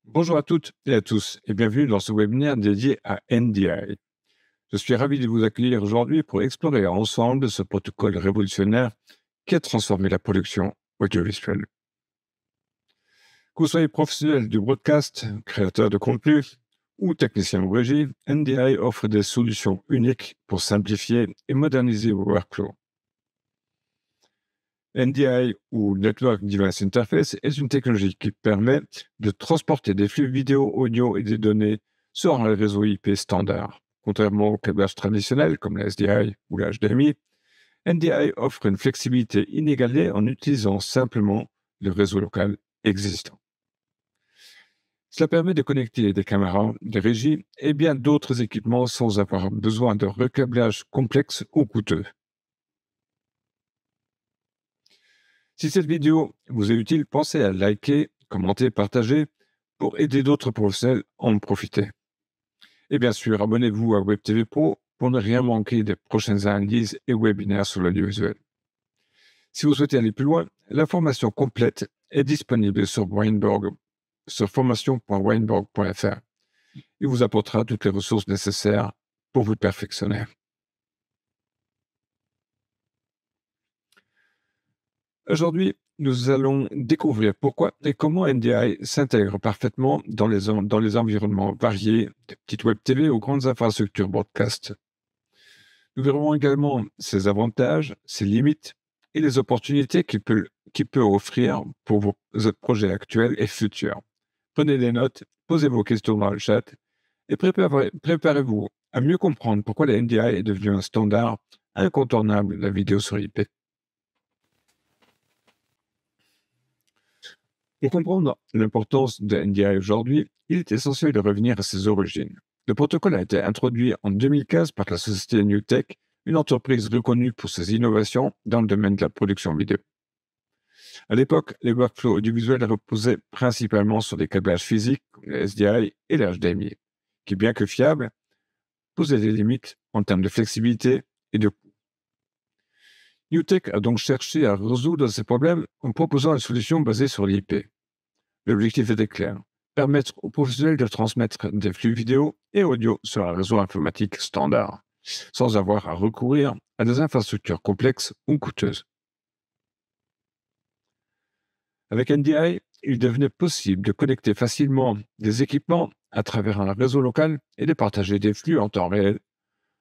Bonjour à toutes et à tous et bienvenue dans ce webinaire dédié à NDI. Je suis ravi de vous accueillir aujourd'hui pour explorer ensemble ce protocole révolutionnaire qui a transformé la production audiovisuelle. Que vous soyez professionnel du broadcast, créateur de contenu ou technicien de régie, NDI offre des solutions uniques pour simplifier et moderniser vos workflows. NDI ou Network Device Interface est une technologie qui permet de transporter des flux vidéo, audio et des données sur un réseau IP standard. Contrairement au câblage traditionnel comme la SDI ou la HDMI, NDI offre une flexibilité inégalée en utilisant simplement le réseau local existant. Cela permet de connecter des caméras, des régies et bien d'autres équipements sans avoir besoin de recâblage complexe ou coûteux. Si cette vidéo vous est utile, pensez à liker, commenter, partager pour aider d'autres professionnels à en profiter. Et bien sûr, abonnez-vous à Web TV Pro pour ne rien manquer des prochaines analyses et webinaires sur l'audiovisuel. Si vous souhaitez aller plus loin, la formation complète est disponible sur formation.weinberg.fr et vous apportera toutes les ressources nécessaires pour vous perfectionner. Aujourd'hui, nous allons découvrir pourquoi et comment NDI s'intègre parfaitement dans les environnements variés, des petites web TV aux grandes infrastructures broadcast. Nous verrons également ses avantages, ses limites et les opportunités qu'il peut offrir pour vos projets actuels et futurs. Prenez des notes, posez vos questions dans le chat et préparez-vous à mieux comprendre pourquoi la NDI est devenu un standard incontournable de la vidéo sur IP. Pour comprendre l'importance de NDI aujourd'hui, il est essentiel de revenir à ses origines. Le protocole a été introduit en 2015 par la société NewTek, une entreprise reconnue pour ses innovations dans le domaine de la production vidéo. À l'époque, les workflows audiovisuels reposaient principalement sur des câblages physiques comme le SDI et le HDMI, qui, bien que fiables, posaient des limites en termes de flexibilité et de coût. NewTek a donc cherché à résoudre ces problèmes en proposant une solution basée sur l'IP. L'objectif était clair, permettre aux professionnels de transmettre des flux vidéo et audio sur un réseau informatique standard, sans avoir à recourir à des infrastructures complexes ou coûteuses. Avec NDI, il devenait possible de connecter facilement des équipements à travers un réseau local et de partager des flux en temps réel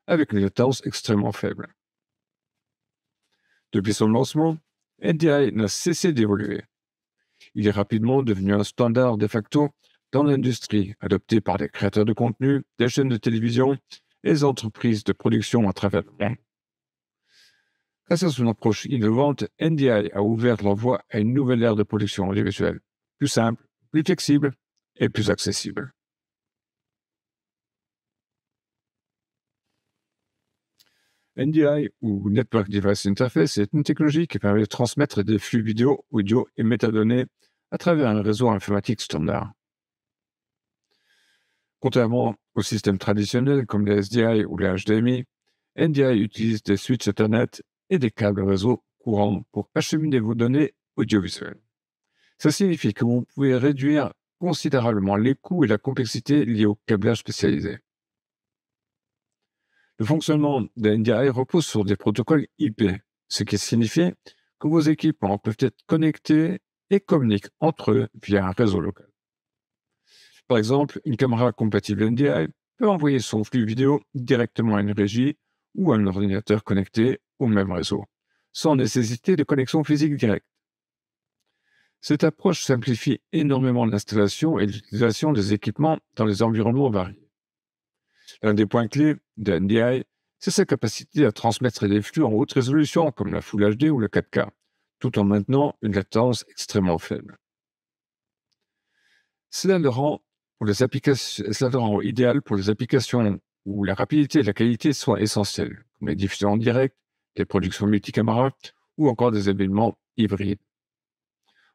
avec une latence extrêmement faible. Depuis son lancement, NDI n'a cessé d'évoluer. Il est rapidement devenu un standard de facto dans l'industrie, adopté par des créateurs de contenu, des chaînes de télévision et les entreprises de production à travers le monde. Grâce à son approche innovante, NDI a ouvert la voie à une nouvelle ère de production audiovisuelle, plus simple, plus flexible et plus accessible. NDI ou Network Device Interface est une technologie qui permet de transmettre des flux vidéo, audio et métadonnées à travers un réseau informatique standard. Contrairement aux systèmes traditionnels comme les SDI ou les HDMI, NDI utilise des switches Ethernet et des câbles réseau courants pour acheminer vos données audiovisuelles. Ça signifie que vous pouvez réduire considérablement les coûts et la complexité liés au câblage spécialisé. Le fonctionnement de NDI repose sur des protocoles IP, ce qui signifie que vos équipements peuvent être connectés et communiquent entre eux via un réseau local. Par exemple, une caméra compatible NDI peut envoyer son flux vidéo directement à une régie ou à un ordinateur connecté au même réseau, sans nécessité de connexion physique directe. Cette approche simplifie énormément l'installation et l'utilisation des équipements dans les environnements variés. L'un des points clés de NDI, c'est sa capacité à transmettre des flux en haute résolution comme la Full HD ou le 4K, tout en maintenant une latence extrêmement faible. Cela le rend idéal pour les applications où la rapidité et la qualité sont essentielles, comme les diffusions en direct, les productions multicaméras ou encore des événements hybrides.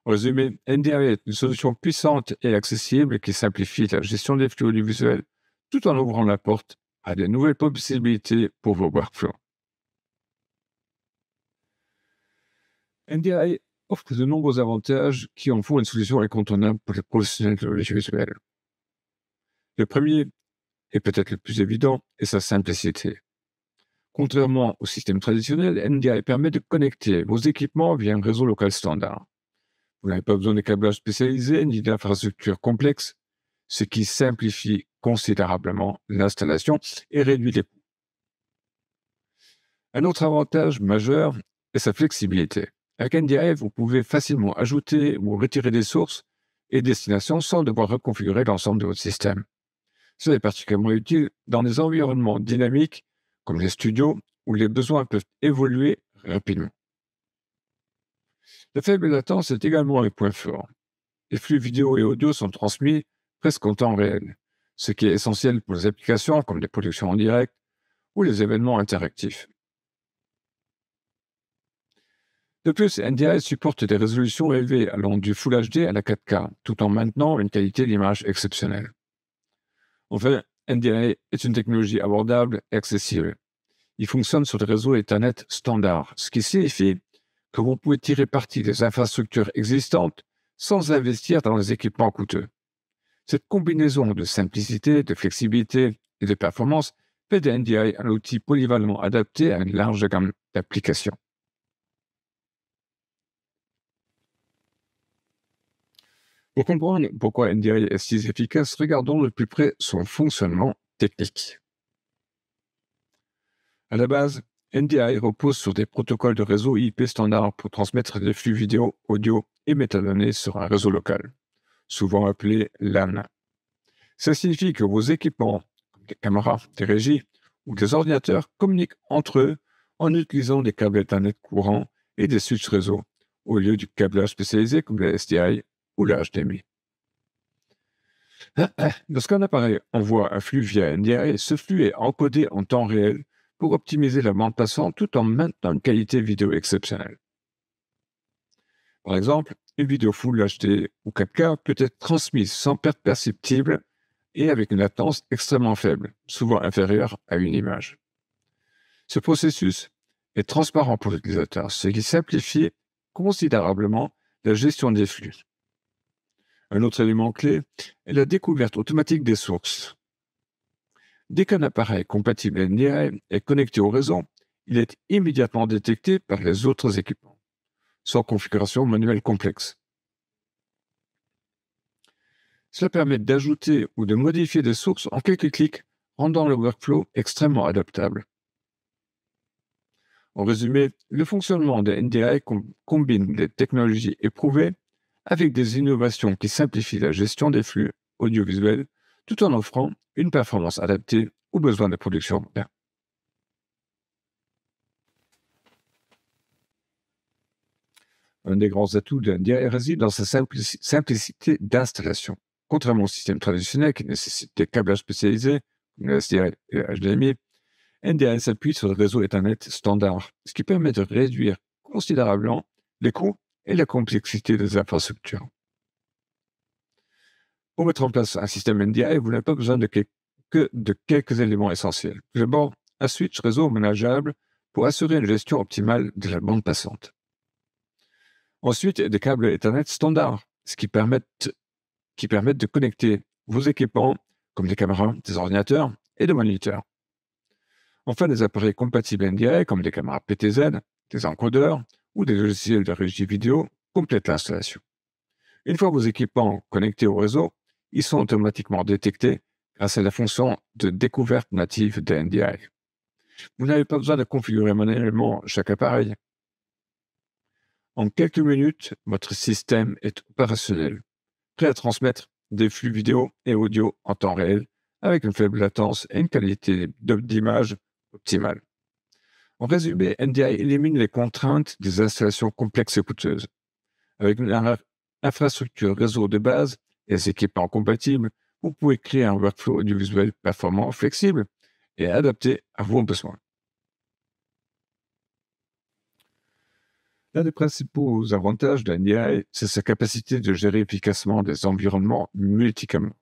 En résumé, NDI est une solution puissante et accessible qui simplifie la gestion des flux audiovisuels tout en ouvrant la porte à de nouvelles possibilités pour vos workflows. NDI offre de nombreux avantages qui en font une solution incontournable pour les professionnels de l'audiovisuel. Le premier, et peut-être le plus évident, est sa simplicité. Contrairement au système traditionnel, NDI permet de connecter vos équipements via un réseau local standard. Vous n'avez pas besoin de câblage spécialisé ni d'infrastructures complexes, ce qui simplifie considérablement l'installation et réduit les coûts. Un autre avantage majeur est sa flexibilité. Avec NDI, vous pouvez facilement ajouter ou retirer des sources et destinations sans devoir reconfigurer l'ensemble de votre système. Cela est particulièrement utile dans des environnements dynamiques comme les studios où les besoins peuvent évoluer rapidement. La faible latence est également un point fort. Les flux vidéo et audio sont transmis presque en temps réel, ce qui est essentiel pour les applications comme les productions en direct ou les événements interactifs. De plus, NDI supporte des résolutions élevées allant du Full HD à la 4K, tout en maintenant une qualité d'image exceptionnelle. Enfin, NDI est une technologie abordable et accessible. Il fonctionne sur des réseaux Ethernet standards, ce qui signifie que vous pouvez tirer parti des infrastructures existantes sans investir dans les équipements coûteux. Cette combinaison de simplicité, de flexibilité et de performance fait de NDI un outil polyvalent adapté à une large gamme d'applications. Pour comprendre pourquoi NDI est si efficace, regardons de plus près son fonctionnement technique. À la base, NDI repose sur des protocoles de réseau IP standards pour transmettre des flux vidéo, audio et métadonnées sur un réseau local, souvent appelé LAN. Ça signifie que vos équipements, comme des caméras, des régies ou des ordinateurs, communiquent entre eux en utilisant des câbles Ethernet courants et des switches réseau, au lieu du câblage spécialisé comme le SDI ou le HDMI. Lorsqu'un appareil envoie un flux via NDI, ce flux est encodé en temps réel pour optimiser la bande passante tout en maintenant une qualité vidéo exceptionnelle. Par exemple, une vidéo Full HD ou 4K peut être transmise sans perte perceptible et avec une latence extrêmement faible, souvent inférieure à une image. Ce processus est transparent pour l'utilisateur, ce qui simplifie considérablement la gestion des flux. Un autre élément clé est la découverte automatique des sources. Dès qu'un appareil compatible NDI est connecté au réseau, il est immédiatement détecté par les autres équipements, sans configuration manuelle complexe. Cela permet d'ajouter ou de modifier des sources en quelques clics, rendant le workflow extrêmement adaptable. En résumé, le fonctionnement de NDI combine des technologies éprouvées avec des innovations qui simplifient la gestion des flux audiovisuels tout en offrant une performance adaptée aux besoins de production modernes. Un des grands atouts de NDI réside dans sa simplicité d'installation. Contrairement au système traditionnel qui nécessite des câblages spécialisés, comme le SDI et le HDMI, NDI s'appuie sur le réseau Ethernet standard, ce qui permet de réduire considérablement les coûts et la complexité des infrastructures. Pour mettre en place un système NDI, vous n'avez pas besoin que de quelques éléments essentiels. D'abord, un switch réseau manageable pour assurer une gestion optimale de la bande passante. Ensuite, des câbles Ethernet standards, ce qui permettent de connecter vos équipements comme des caméras, des ordinateurs et des moniteurs. Enfin, des appareils compatibles NDI comme des caméras PTZ, des encodeurs ou des logiciels de régie vidéo complètent l'installation. Une fois vos équipements connectés au réseau, ils sont automatiquement détectés grâce à la fonction de découverte native de NDI. Vous n'avez pas besoin de configurer manuellement chaque appareil. En quelques minutes, votre système est opérationnel, prêt à transmettre des flux vidéo et audio en temps réel avec une faible latence et une qualité d'image optimale. En résumé, NDI élimine les contraintes des installations complexes et coûteuses. Avec une infrastructure réseau de base et des équipements compatibles, vous pouvez créer un workflow audiovisuel performant, flexible et adapté à vos besoins. L'un des principaux avantages de NDI, c'est sa capacité de gérer efficacement des environnements multicaméras.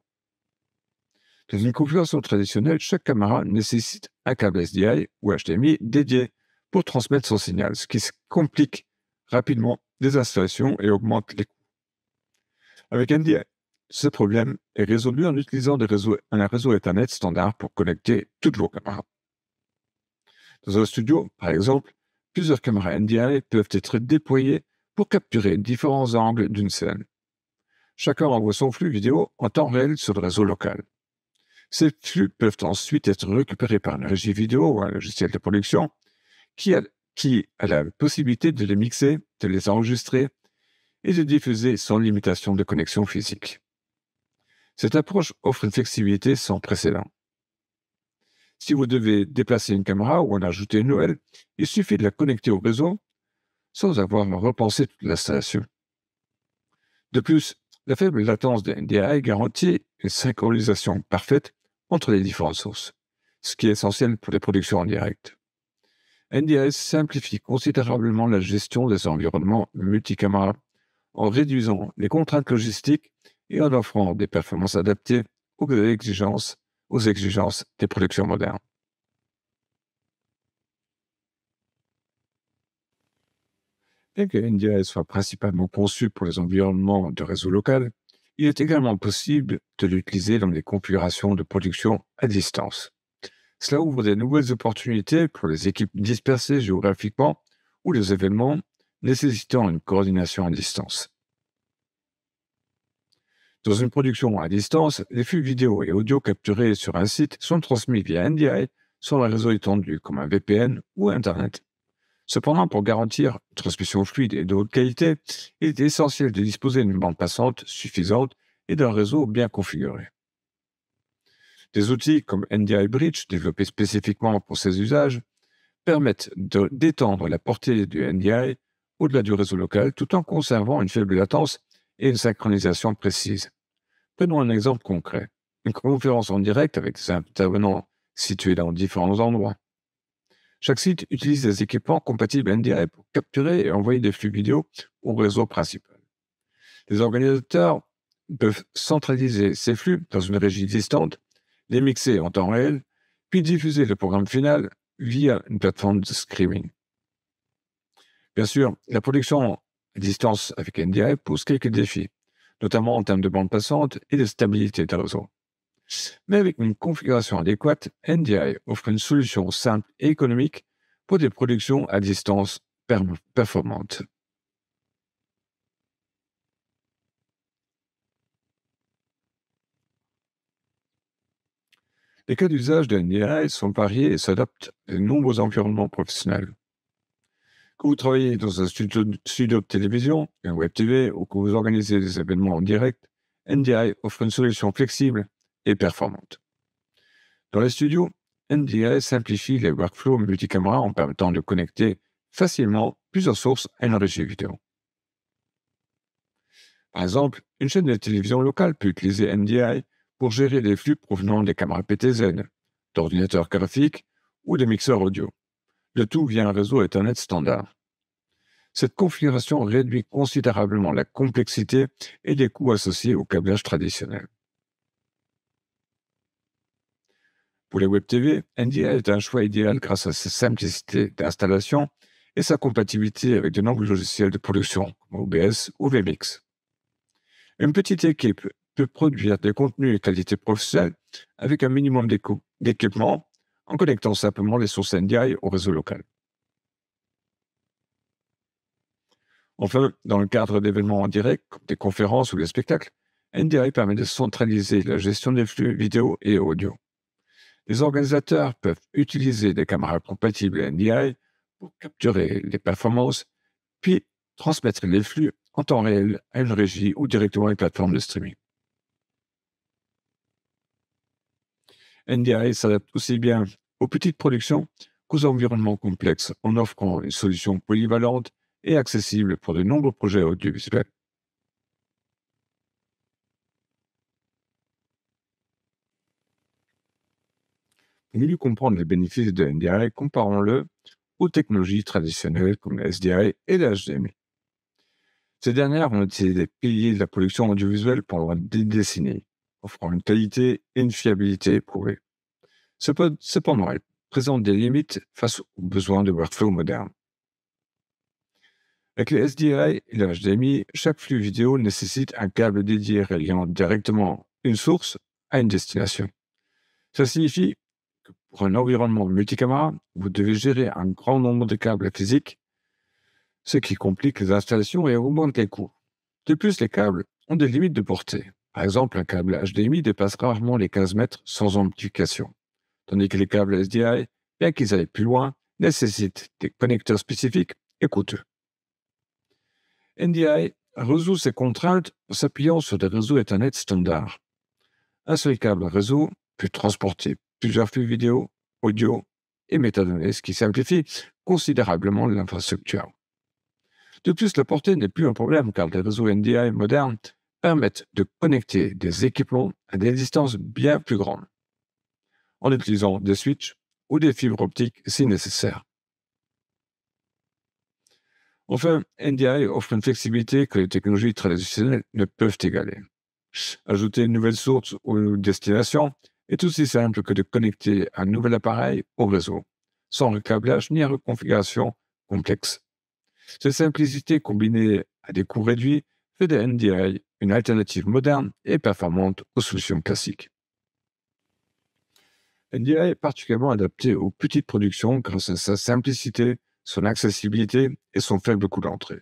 Dans une configuration traditionnelle, chaque caméra nécessite un câble SDI ou HDMI dédié pour transmettre son signal, ce qui complique rapidement des installations et augmente les coûts. Avec NDI, ce problème est résolu en utilisant un réseau Ethernet standard pour connecter toutes vos caméras. Dans un studio, par exemple, plusieurs caméras NDI peuvent être déployées pour capturer différents angles d'une scène. Chacun envoie son flux vidéo en temps réel sur le réseau local. Ces flux peuvent ensuite être récupérés par une régie vidéo ou un logiciel de production qui a la possibilité de les mixer, de les enregistrer et de diffuser sans limitation de connexion physique. Cette approche offre une flexibilité sans précédent. Si vous devez déplacer une caméra ou en ajouter une nouvelle, il suffit de la connecter au réseau sans avoir à repenser toute l'installation. De plus, la faible latence de NDI garantit une synchronisation parfaite entre les différentes sources, ce qui est essentiel pour les productions en direct. NDI simplifie considérablement la gestion des environnements multicaméras en réduisant les contraintes logistiques et en offrant des performances adaptées aux exigences des productions modernes. Bien que NDI soit principalement conçu pour les environnements de réseau local, il est également possible de l'utiliser dans des configurations de production à distance. Cela ouvre de nouvelles opportunités pour les équipes dispersées géographiquement ou les événements nécessitant une coordination à distance. Dans une production à distance, les flux vidéo et audio capturés sur un site sont transmis via NDI sur un réseau étendu comme un VPN ou Internet. Cependant, pour garantir une transmission fluide et de haute qualité, il est essentiel de disposer d'une bande passante suffisante et d'un réseau bien configuré. Des outils comme NDI Bridge, développés spécifiquement pour ces usages, permettent d'étendre la portée du NDI au-delà du réseau local tout en conservant une faible latence et une synchronisation précise. Prenons un exemple concret. Une conférence en direct avec des intervenants situés dans différents endroits. Chaque site utilise des équipements compatibles NDI pour capturer et envoyer des flux vidéo au réseau principal. Les organisateurs peuvent centraliser ces flux dans une régie distante, les mixer en temps réel, puis diffuser le programme final via une plateforme de streaming. Bien sûr, la production à distance avec NDI pose quelques défis, notamment en termes de bande passante et de stabilité des réseaux. Mais avec une configuration adéquate, NDI offre une solution simple et économique pour des productions à distance performantes. Les cas d'usage de NDI sont variés et s'adaptent à de nombreux environnements professionnels. Que vous travaillez dans un studio de télévision, un web TV, ou que vous organisez des événements en direct, NDI offre une solution flexible et performante. Dans les studios, NDI simplifie les workflows multicaméras en permettant de connecter facilement plusieurs sources à une régie vidéo. Par exemple, une chaîne de télévision locale peut utiliser NDI pour gérer les flux provenant des caméras PTZ, d'ordinateurs graphiques ou des mixeurs audio, le tout via un réseau Ethernet standard. Cette configuration réduit considérablement la complexité et les coûts associés au câblage traditionnel. Pour les Web TV, NDI est un choix idéal grâce à sa simplicité d'installation et sa compatibilité avec de nombreux logiciels de production comme OBS ou vMix. Une petite équipe peut produire des contenus de qualité professionnelle avec un minimum d'équipement en connectant simplement les sources NDI au réseau local. Enfin, dans le cadre d'événements en direct, comme des conférences ou des spectacles, NDI permet de centraliser la gestion des flux vidéo et audio. Les organisateurs peuvent utiliser des caméras compatibles NDI pour capturer les performances, puis transmettre les flux en temps réel à une régie ou directement à une plateforme de streaming. NDI s'adapte aussi bien aux petites productions qu'aux environnements complexes en offrant une solution polyvalente et accessible pour de nombreux projets audiovisuels. Pour mieux comprendre les bénéfices de NDI, comparons-le aux technologies traditionnelles comme la SDI et la HDMI. Ces dernières ont été des piliers de la production audiovisuelle pendant des décennies, offrant une qualité et une fiabilité éprouvées. Cependant, elles présentent des limites face aux besoins de workflow modernes. Avec les SDI et le HDMI, chaque flux vidéo nécessite un câble dédié reliant directement une source à une destination. Ça signifie que pour un environnement multicaméra, vous devez gérer un grand nombre de câbles physiques, ce qui complique les installations et augmente les coûts. De plus, les câbles ont des limites de portée. Par exemple, un câble HDMI dépasse rarement les 15 mètres sans amplification, tandis que les câbles SDI, bien qu'ils aillent plus loin, nécessitent des connecteurs spécifiques et coûteux. NDI résout ces contraintes en s'appuyant sur des réseaux Ethernet standards. Un seul câble réseau peut transporter plusieurs flux vidéo, audio et métadonnées, ce qui simplifie considérablement l'infrastructure. De plus, la portée n'est plus un problème car les réseaux NDI modernes permettent de connecter des équipements à des distances bien plus grandes, en utilisant des switches ou des fibres optiques si nécessaire. Enfin, NDI offre une flexibilité que les technologies traditionnelles ne peuvent égaler. Ajouter une nouvelle source ou destination est aussi simple que de connecter un nouvel appareil au réseau, sans recablage ni reconfiguration complexe. Cette simplicité combinée à des coûts réduits fait de NDI une alternative moderne et performante aux solutions classiques. NDI est particulièrement adapté aux petites productions grâce à sa simplicité, son accessibilité et son faible coût d'entrée.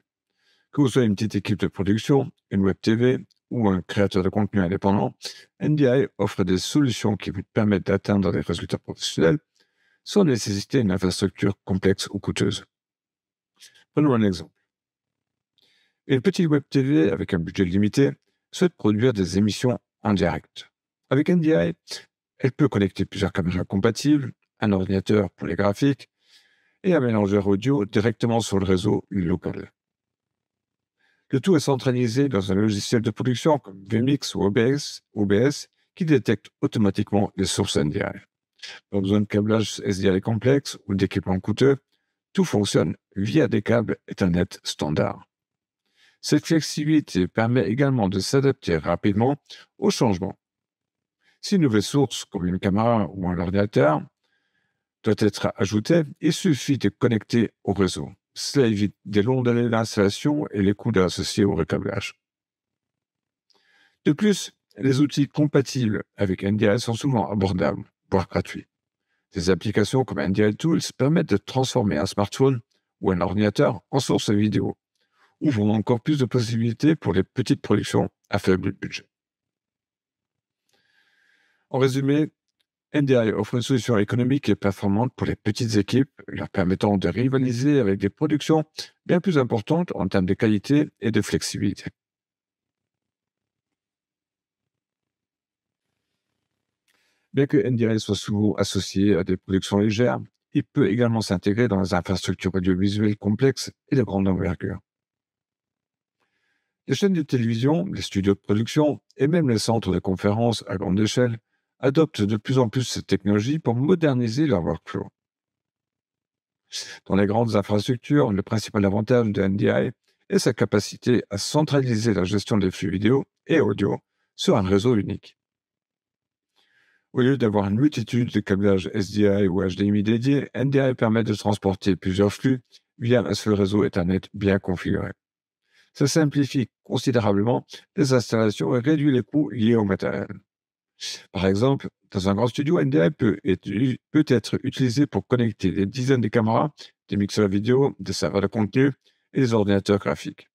Que vous soyez une petite équipe de production, une web TV ou un créateur de contenu indépendant, NDI offre des solutions qui vous permettent d'atteindre des résultats professionnels sans nécessiter une infrastructure complexe ou coûteuse. Prenons un exemple. Une petite web TV avec un budget limité souhaite produire des émissions en direct. Avec NDI, elle peut connecter plusieurs caméras compatibles, un ordinateur pour les graphiques et un mélangeur audio directement sur le réseau local. Le tout est centralisé dans un logiciel de production comme vMix ou OBS qui détecte automatiquement les sources NDI. Pas besoin de câblage SDI complexe ou d'équipements coûteux, tout fonctionne via des câbles Ethernet standards. Cette flexibilité permet également de s'adapter rapidement aux changements. Si une nouvelle source, comme une caméra ou un ordinateur, doit être ajoutée, il suffit de connecter au réseau. Cela évite des longs délais d'installation et les coûts associés au recablage. De plus, les outils compatibles avec NDI sont souvent abordables, voire gratuits. Des applications comme NDI Tools permettent de transformer un smartphone ou un ordinateur en source vidéo, ouvrant encore plus de possibilités pour les petites productions à faible budget. En résumé, NDI offre une solution économique et performante pour les petites équipes, leur permettant de rivaliser avec des productions bien plus importantes en termes de qualité et de flexibilité. Bien que NDI soit souvent associé à des productions légères, il peut également s'intégrer dans les infrastructures audiovisuelles complexes et de grande envergure. Les chaînes de télévision, les studios de production et même les centres de conférences à grande échelle adoptent de plus en plus cette technologie pour moderniser leur workflow. Dans les grandes infrastructures, le principal avantage de NDI est sa capacité à centraliser la gestion des flux vidéo et audio sur un réseau unique. Au lieu d'avoir une multitude de câblages SDI ou HDMI dédiés, NDI permet de transporter plusieurs flux via un seul réseau Ethernet bien configuré. Ça simplifie considérablement les installations et réduit les coûts liés au matériel. Par exemple, dans un grand studio, NDI peut être utilisé pour connecter des dizaines de caméras, des mixeurs vidéo, des serveurs de contenu et des ordinateurs graphiques.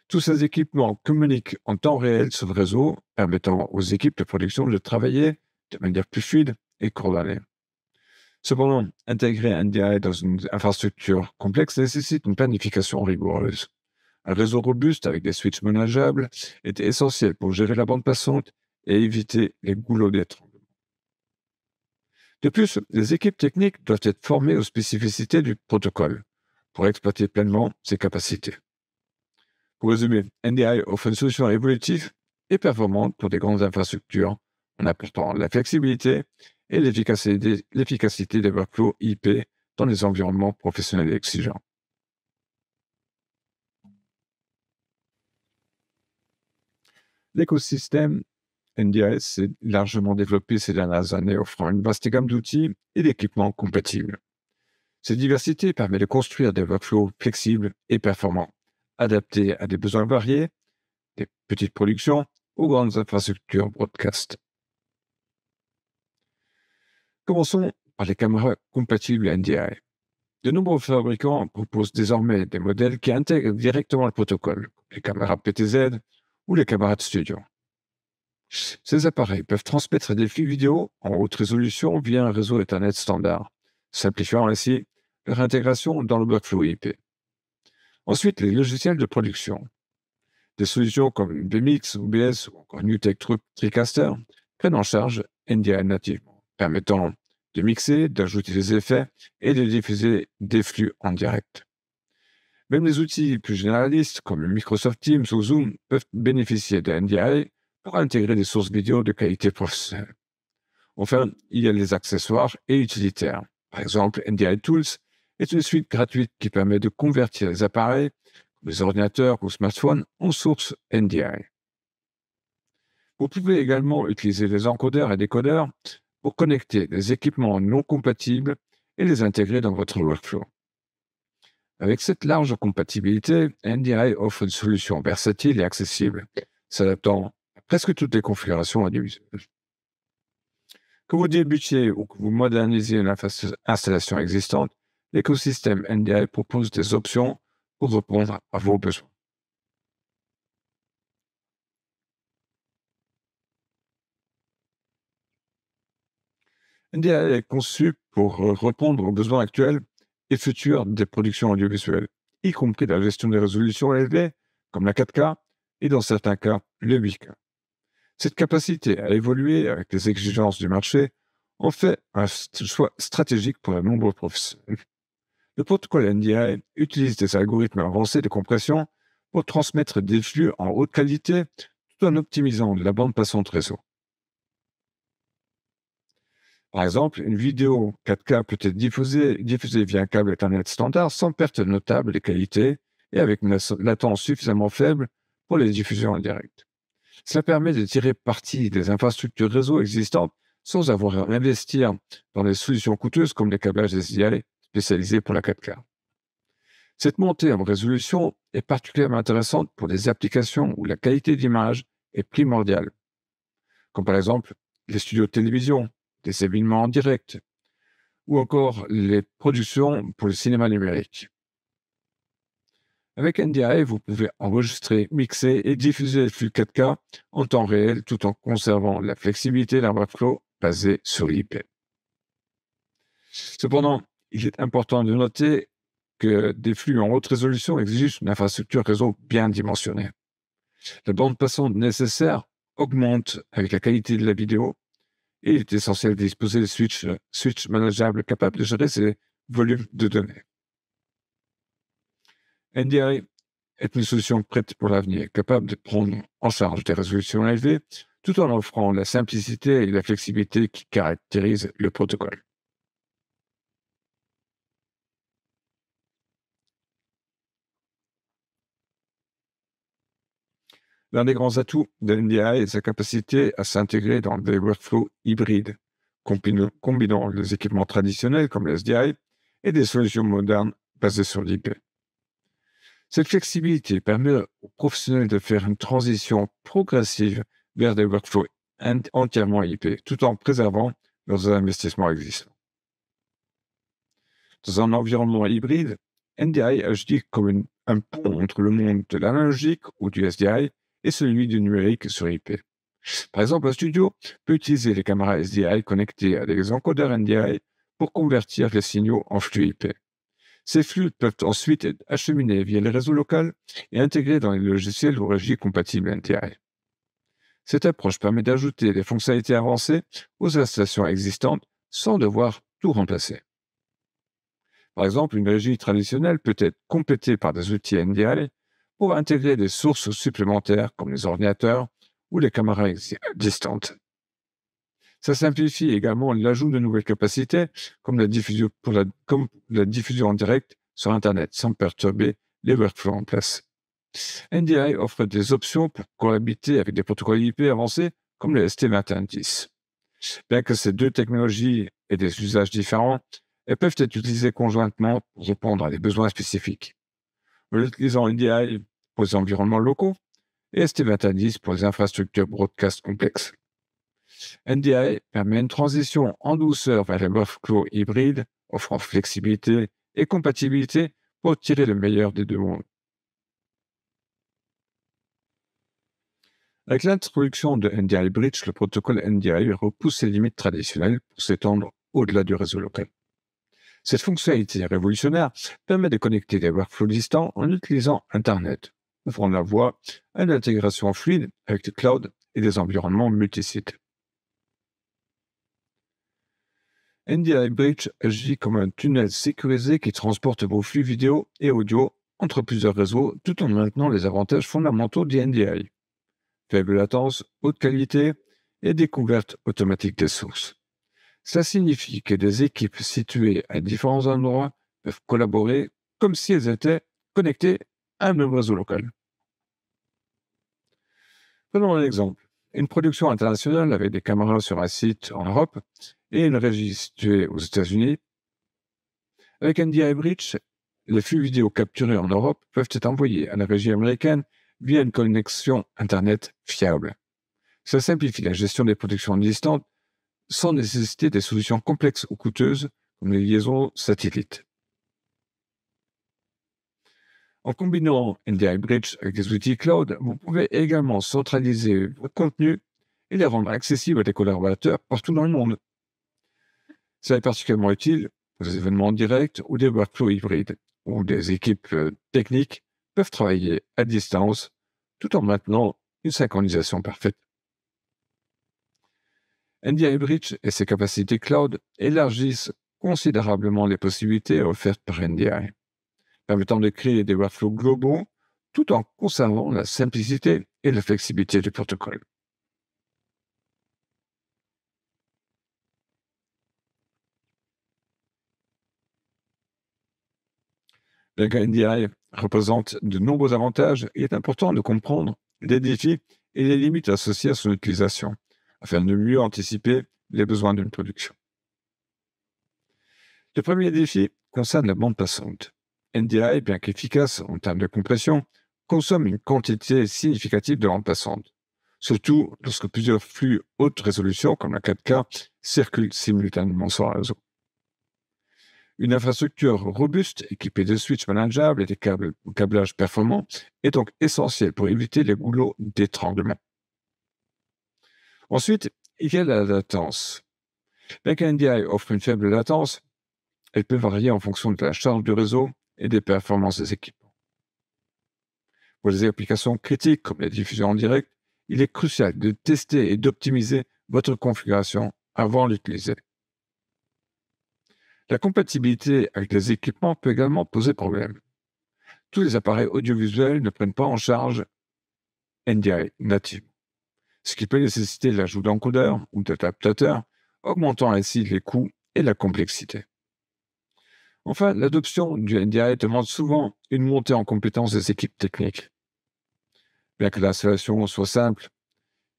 Tous ces équipements communiquent en temps réel sur le réseau, permettant aux équipes de production de travailler de manière plus fluide et coordonnée. Cependant, intégrer NDI dans une infrastructure complexe nécessite une planification rigoureuse. Un réseau robuste avec des switches manageables est essentiel pour gérer la bande passante et éviter les goulots d'étranglement. De plus, les équipes techniques doivent être formées aux spécificités du protocole pour exploiter pleinement ses capacités. Pour résumer, NDI offre une solution évolutive et performante pour des grandes infrastructures en apportant la flexibilité et l'efficacité des workflows IP dans les environnements professionnels exigeants. L'écosystème NDI s'est largement développé ces dernières années, offrant une vaste gamme d'outils et d'équipements compatibles. Cette diversité permet de construire des workflows flexibles et performants, adaptés à des besoins variés, des petites productions aux grandes infrastructures broadcast. Commençons par les caméras compatibles NDI. De nombreux fabricants proposent désormais des modèles qui intègrent directement le protocole, les caméras PTZ ou les caméras de studio. Ces appareils peuvent transmettre des flux vidéo en haute résolution via un réseau Ethernet standard, simplifiant ainsi leur intégration dans le workflow IP. Ensuite, les logiciels de production. Des solutions comme BMX, OBS ou encore NewTek TriCaster prennent en charge NDI nativement, permettant de mixer, d'ajouter des effets et de diffuser des flux en direct. Même les outils plus généralistes comme Microsoft Teams ou Zoom peuvent bénéficier de NDI pour intégrer des sources vidéo de qualité professionnelle. Enfin, il y a les accessoires et utilitaires. Par exemple, NDI Tools est une suite gratuite qui permet de convertir les appareils, les ordinateurs ou smartphones, en source NDI. Vous pouvez également utiliser les encodeurs et décodeurs pour connecter des équipements non compatibles et les intégrer dans votre workflow. Avec cette large compatibilité, NDI offre une solution versatile et accessible, s'adaptant à presque toutes les configurations audiovisuelles. Que vous débutiez ou que vous modernisiez une installation existante, l'écosystème NDI propose des options pour répondre à vos besoins. NDI est conçu pour répondre aux besoins actuels et futurs des productions audiovisuelles, y compris la gestion des résolutions élevées, comme la 4K, et dans certains cas, le 8K. Cette capacité à évoluer avec les exigences du marché en fait un choix stratégique pour de nombreux professionnels. Le protocole NDI utilise des algorithmes avancés de compression pour transmettre des flux en haute qualité tout en optimisant la bande passante réseau. Par exemple, une vidéo 4K peut être diffusée via un câble Ethernet standard sans perte notable de qualité et avec une latence suffisamment faible pour les diffusions en direct. Cela permet de tirer parti des infrastructures réseau existantes sans avoir à investir dans des solutions coûteuses comme les câblages SDI spécialisés pour la 4K. Cette montée en résolution est particulièrement intéressante pour des applications où la qualité d'image est primordiale, comme par exemple les studios de télévision, des événements en direct, ou encore les productions pour le cinéma numérique. Avec NDI, vous pouvez enregistrer, mixer et diffuser les flux 4K en temps réel tout en conservant la flexibilité d'un workflow basé sur l'IP. Cependant, il est important de noter que des flux en haute résolution exigent une infrastructure réseau bien dimensionnée. La bande passante nécessaire augmente avec la qualité de la vidéo et il est essentiel de disposer de switch manageables capables de gérer ces volumes de données. NDI est une solution prête pour l'avenir, capable de prendre en charge des résolutions élevées, tout en offrant la simplicité et la flexibilité qui caractérisent le protocole. L'un des grands atouts de NDI est sa capacité à s'intégrer dans des workflows hybrides, combinant les équipements traditionnels comme le SDI et des solutions modernes basées sur l'IP. Cette flexibilité permet aux professionnels de faire une transition progressive vers des workflows entièrement IP, tout en préservant leurs investissements existants. Dans un environnement hybride, NDI agit comme un pont entre le monde de l'analogique ou du SDI et celui du numérique sur IP. Par exemple, un studio peut utiliser les caméras SDI connectées à des encodeurs NDI pour convertir les signaux en flux IP. Ces flux peuvent ensuite être acheminés via les réseaux locaux et intégrés dans les logiciels ou régies compatibles NDI. Cette approche permet d'ajouter des fonctionnalités avancées aux installations existantes sans devoir tout remplacer. Par exemple, une régie traditionnelle peut être complétée par des outils NDI pour intégrer des sources supplémentaires comme les ordinateurs ou les caméras existantes. Ça simplifie également l'ajout de nouvelles capacités comme la diffusion en direct sur Internet sans perturber les workflows en place. NDI offre des options pour cohabiter avec des protocoles IP avancés comme le ST2110. Bien que ces deux technologies aient des usages différents, Elles peuvent être utilisées conjointement pour répondre à des besoins spécifiques. En utilisant NDI pour les environnements locaux et ST2010 pour les infrastructures broadcast complexes. NDI permet une transition en douceur vers les workflows hybrides, offrant flexibilité et compatibilité pour tirer le meilleur des deux mondes. Avec l'introduction de NDI Bridge, le protocole NDI repousse ses limites traditionnelles pour s'étendre au-delà du réseau local. Cette fonctionnalité révolutionnaire permet de connecter des workflows distants en utilisant Internet, ouvrant la voie à une intégration fluide avec le cloud et des environnements multisites. NDI Bridge agit comme un tunnel sécurisé qui transporte vos flux vidéo et audio entre plusieurs réseaux tout en maintenant les avantages fondamentaux du NDI. Faible latence, haute qualité et découverte automatique des sources. Ça signifie que des équipes situées à différents endroits peuvent collaborer comme si elles étaient connectées à un même réseau local. Prenons un exemple. Une production internationale avec des caméras sur un site en Europe et une régie située aux États-Unis. Avec NDI Bridge, les flux vidéo capturés en Europe peuvent être envoyés à la régie américaine via une connexion Internet fiable. Ça simplifie la gestion des productions distantes sans nécessiter des solutions complexes ou coûteuses comme les liaisons satellites. En combinant NDI Bridge avec des outils cloud, vous pouvez également centraliser vos contenus et les rendre accessibles à des collaborateurs partout dans le monde. Ça est particulièrement utile pour des événements directs ou des workflows hybrides, où des équipes techniques peuvent travailler à distance tout en maintenant une synchronisation parfaite. NDI Bridge et ses capacités cloud élargissent considérablement les possibilités offertes par NDI, permettant de créer des workflows globaux tout en conservant la simplicité et la flexibilité du protocole. Bien que NDI représente de nombreux avantages, il est important de comprendre les défis et les limites associées à son utilisation, afin de mieux anticiper les besoins d'une production. Le premier défi concerne la bande passante. NDI, bien qu'efficace en termes de compression, consomme une quantité significative de bande passante, surtout lorsque plusieurs flux haute résolution, comme la 4K, circulent simultanément sur un réseau. Une infrastructure robuste, équipée de switches manageables et des câblages performants, est donc essentielle pour éviter les goulots d'étranglement. Ensuite, il y a la latence. Bien qu'NDI offre une faible latence, elle peut varier en fonction de la charge du réseau et des performances des équipements. Pour les applications critiques comme la diffusion en direct, il est crucial de tester et d'optimiser votre configuration avant d'utiliser. La compatibilité avec les équipements peut également poser problème. Tous les appareils audiovisuels ne prennent pas en charge NDI native, ce qui peut nécessiter l'ajout d'encodeurs ou d'adaptateurs, augmentant ainsi les coûts et la complexité. Enfin, l'adoption du NDI demande souvent une montée en compétence des équipes techniques. Bien que l'installation soit simple,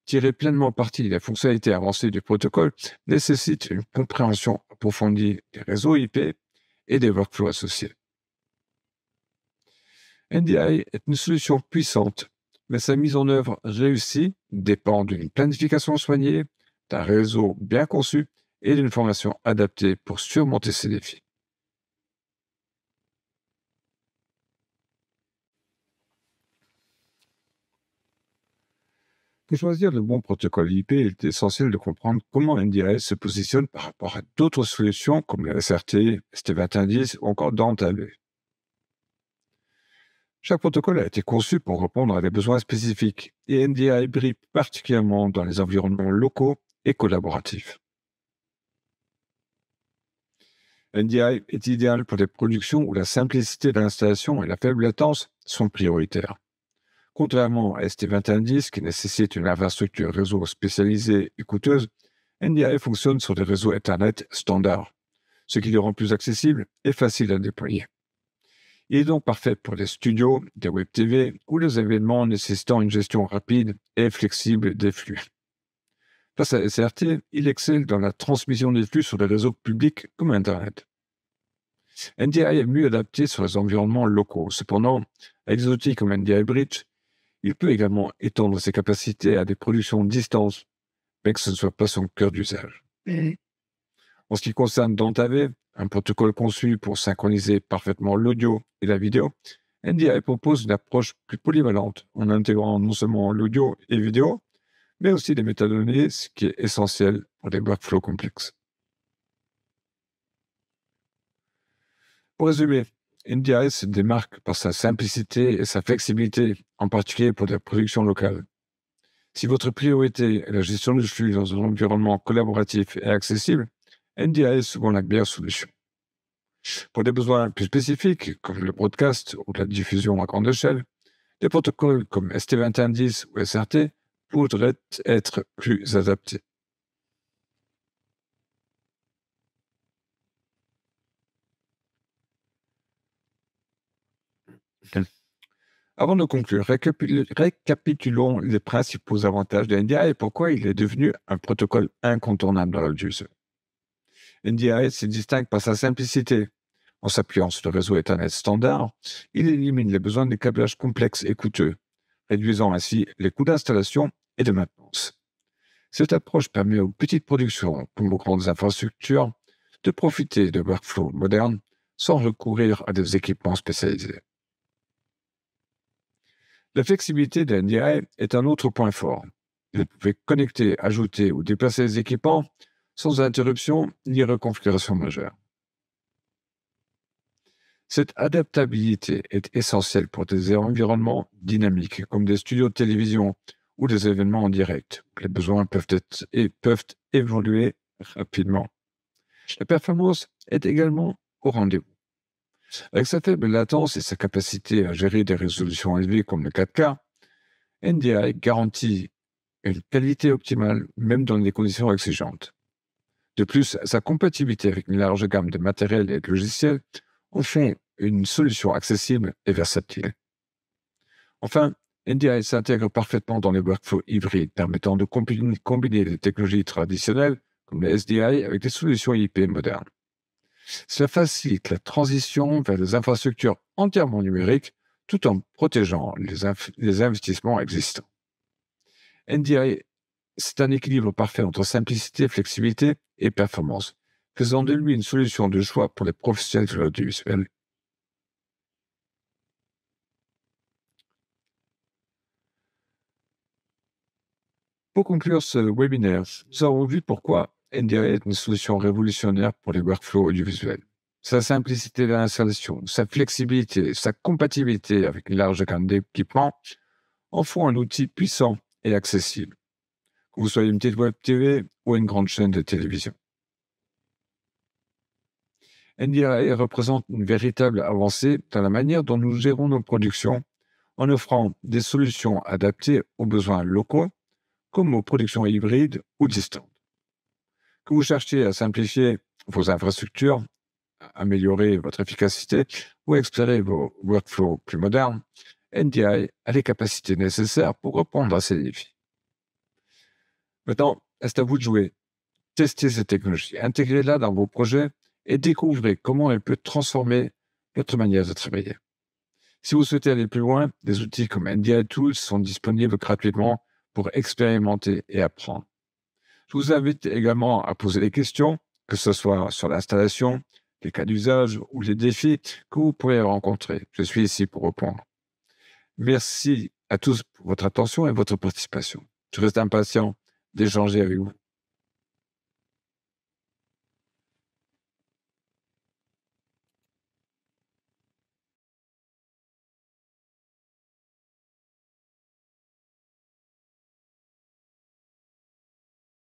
tirer pleinement parti des fonctionnalités avancées du protocole nécessite une compréhension approfondie des réseaux IP et des workflows associés. NDI est une solution puissante, mais sa mise en œuvre réussie dépend d'une planification soignée, d'un réseau bien conçu et d'une formation adaptée pour surmonter ces défis. Pour choisir le bon protocole IP, il est essentiel de comprendre comment NDI se positionne par rapport à d'autres solutions comme le SRT, ST2110 ou encore DANTAV. Chaque protocole a été conçu pour répondre à des besoins spécifiques et NDI brille particulièrement dans les environnements locaux et collaboratifs. NDI est idéal pour des productions où la simplicité de l'installation et la faible latence sont prioritaires. Contrairement à ST2110 qui nécessite une infrastructure réseau spécialisée et coûteuse, NDI fonctionne sur des réseaux Ethernet standards, ce qui le rend plus accessible et facile à déployer. Il est donc parfait pour les studios, des web TV ou les événements nécessitant une gestion rapide et flexible des flux. Face à SRT, il excelle dans la transmission des flux sur des réseaux publics comme Internet. NDI est mieux adapté sur les environnements locaux. Cependant, avec des outils comme NDI Bridge, il peut également étendre ses capacités à des productions distance, mais que ce ne soit pas son cœur d'usage. En ce qui concerne DantaV, un protocole conçu pour synchroniser parfaitement l'audio et la vidéo, NDI propose une approche plus polyvalente en intégrant non seulement l'audio et vidéo, mais aussi des métadonnées, ce qui est essentiel pour des workflows complexes. Pour résumer, NDI se démarque par sa simplicité et sa flexibilité, en particulier pour des productions locales. Si votre priorité est la gestion du flux dans un environnement collaboratif et accessible, NDI est souvent la meilleure solution. Pour des besoins plus spécifiques, comme le broadcast ou la diffusion à grande échelle, des protocoles comme ST2110 ou SRT pourraient être plus adaptés. Avant de conclure, récapitulons les principaux avantages de NDI et pourquoi il est devenu un protocole incontournable dans l'audiovisuel. NDI se distingue par sa simplicité. En s'appuyant sur le réseau Ethernet standard, il élimine les besoins de câblages complexes et coûteux, réduisant ainsi les coûts d'installation et de maintenance. Cette approche permet aux petites productions, comme aux grandes infrastructures, de profiter de workflows modernes sans recourir à des équipements spécialisés. La flexibilité de NDI est un autre point fort. Vous pouvez connecter, ajouter ou déplacer les équipements sans interruption ni reconfiguration majeure. Cette adaptabilité est essentielle pour des environnements dynamiques, comme des studios de télévision ou des événements en direct. Les besoins peuvent évoluer rapidement. La performance est également au rendez-vous. Avec sa faible latence et sa capacité à gérer des résolutions élevées comme le 4K, NDI garantit une qualité optimale même dans des conditions exigeantes. De plus, sa compatibilité avec une large gamme de matériel et de logiciels en fait une solution accessible et versatile. Enfin, NDI s'intègre parfaitement dans les workflows hybrides, permettant de combiner les technologies traditionnelles, comme le SDI, avec des solutions IP modernes. Cela facilite la transition vers des infrastructures entièrement numériques, tout en protégeant les investissements existants. NDI, c'est un équilibre parfait entre simplicité, flexibilité et performance, faisant de lui une solution de choix pour les professionnels de l'audiovisuel. Pour conclure ce webinaire, nous avons vu pourquoi NDI est une solution révolutionnaire pour les workflows audiovisuels. Sa simplicité d'installation, sa flexibilité, sa compatibilité avec une large gamme d'équipements en font un outil puissant et accessible, que vous soyez une petite web TV ou une grande chaîne de télévision. NDI représente une véritable avancée dans la manière dont nous gérons nos productions en offrant des solutions adaptées aux besoins locaux comme aux productions hybrides ou distantes. Que vous cherchiez à simplifier vos infrastructures, à améliorer votre efficacité ou à explorer vos workflows plus modernes, NDI a les capacités nécessaires pour répondre à ces défis. Maintenant, c'est à vous de jouer. Testez ces technologies, intégrez-la dans vos projets et découvrez comment elle peut transformer votre manière de travailler. Si vous souhaitez aller plus loin, des outils comme NDI Tools sont disponibles gratuitement pour expérimenter et apprendre. Je vous invite également à poser des questions, que ce soit sur l'installation, les cas d'usage ou les défis que vous pourrez rencontrer. Je suis ici pour répondre. Merci à tous pour votre attention et votre participation. Je reste impatient d'échanger avec vous.